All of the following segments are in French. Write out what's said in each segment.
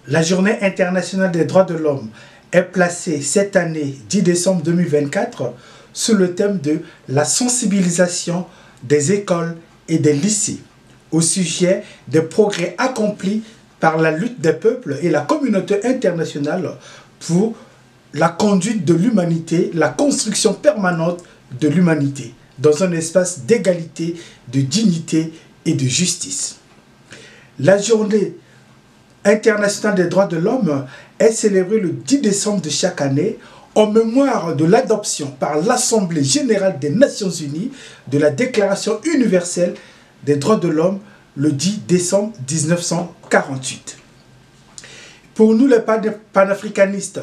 La Journée internationale des droits de l'homme est placée cette année, 10 décembre 2024, sous le thème de la sensibilisation des écoles et des lycées au sujet des progrès accomplis par la lutte des peuples et la communauté internationale pour la conduite de l'humanité, la construction permanente de l'humanité dans un espace d'égalité, de dignité et de justice. La Journée internationale des droits de l'homme est célébrée le 10 décembre de chaque année en mémoire de l'adoption par l'Assemblée générale des Nations unies de la Déclaration universelle des droits de l'homme le 10 décembre 1948. Pour nous les panafricanistes,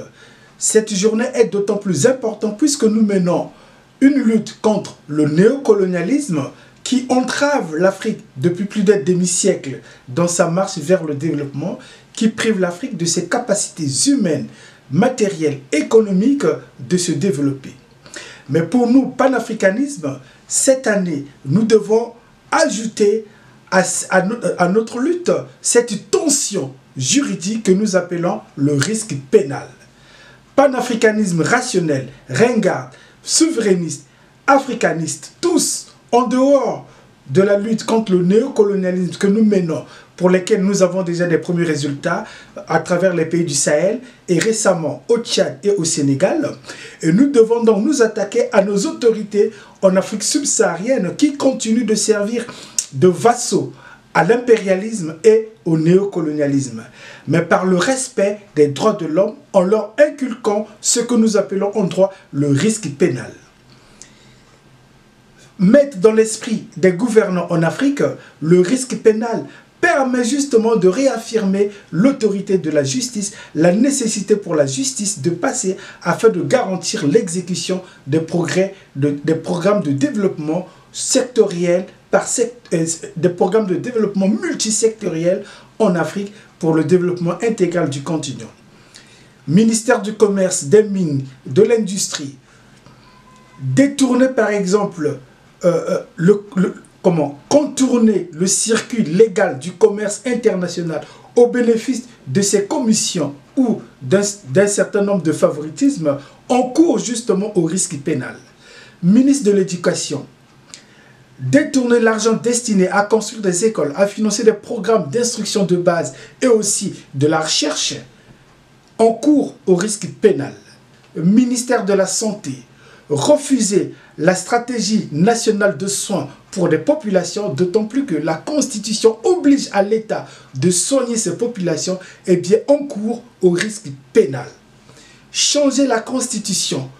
cette journée est d'autant plus importante puisque nous menons une lutte contre le néocolonialisme qui entrave l'Afrique depuis plus d'un demi-siècle dans sa marche vers le développement, qui prive l'Afrique de ses capacités humaines, matérielles, économiques de se développer. Mais pour nous, panafricanisme, cette année, nous devons ajouter à notre lutte cette tension juridique que nous appelons le risque pénal. Panafricanisme rationnel, ringard, souverainiste, africaniste, tous en dehors de la lutte contre le néocolonialisme que nous menons, pour lesquels nous avons déjà des premiers résultats à travers les pays du Sahel et récemment au Tchad et au Sénégal. Et nous devons donc nous attaquer à nos autorités en Afrique subsaharienne qui continuent de servir de vassaux à l'impérialisme et au néocolonialisme, mais par le respect des droits de l'homme en leur inculquant ce que nous appelons en droit le risque pénal. Mettre dans l'esprit des gouvernants en Afrique le risque pénal permet justement de réaffirmer l'autorité de la justice, la nécessité pour la justice de passer afin de garantir l'exécution des programmes de développement sectoriels, des programmes de développement multisectoriels en Afrique pour le développement intégral du continent. Ministère du Commerce, des Mines, de l'Industrie, détourner par exemple contourner le circuit légal du commerce international au bénéfice de ces commissions ou d'un certain nombre de favoritismes encourt justement au risque pénal. Ministre de l'Éducation, détourner l'argent destiné à construire des écoles, à financer des programmes d'instruction de base et aussi de la recherche encourt au risque pénal. Ministère de la Santé, refuser la stratégie nationale de soins pour des populations, d'autant plus que la Constitution oblige à l'État de soigner ces populations, et bien encourt au risque pénal. Changer la Constitution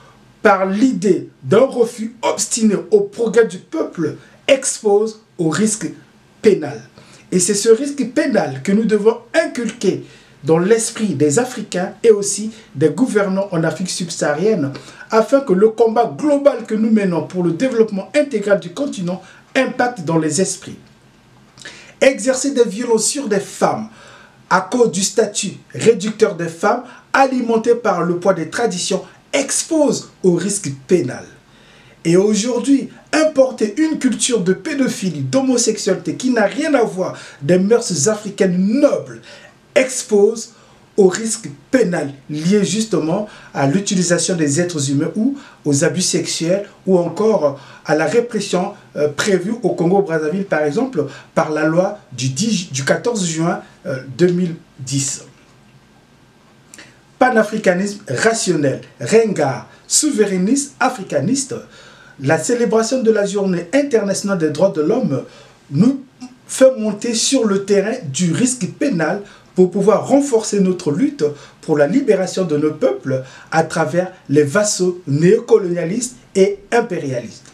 par l'idée d'un refus obstiné au progrès du peuple expose au risque pénal. Et c'est ce risque pénal que nous devons inculquer dans l'esprit des Africains et aussi des gouvernants en Afrique subsaharienne, afin que le combat global que nous menons pour le développement intégral du continent impacte dans les esprits. Exercer des violences sur des femmes à cause du statut réducteur des femmes, alimenté par le poids des traditions, expose au risque pénal. Et aujourd'hui, importer une culture de pédophilie, d'homosexualité qui n'a rien à voir des mœurs africaines nobles, expose au risque pénal lié justement à l'utilisation des êtres humains ou aux abus sexuels ou encore à la répression prévue au Congo-Brazzaville par exemple par la loi du 14 juin 2010. Panafricanisme rationnel, ringard, souverainiste, africaniste, la célébration de la Journée internationale des droits de l'homme nous fait monter sur le terrain du risque pénal pour pouvoir renforcer notre lutte pour la libération de nos peuples à travers les vassaux néocolonialistes et impérialistes.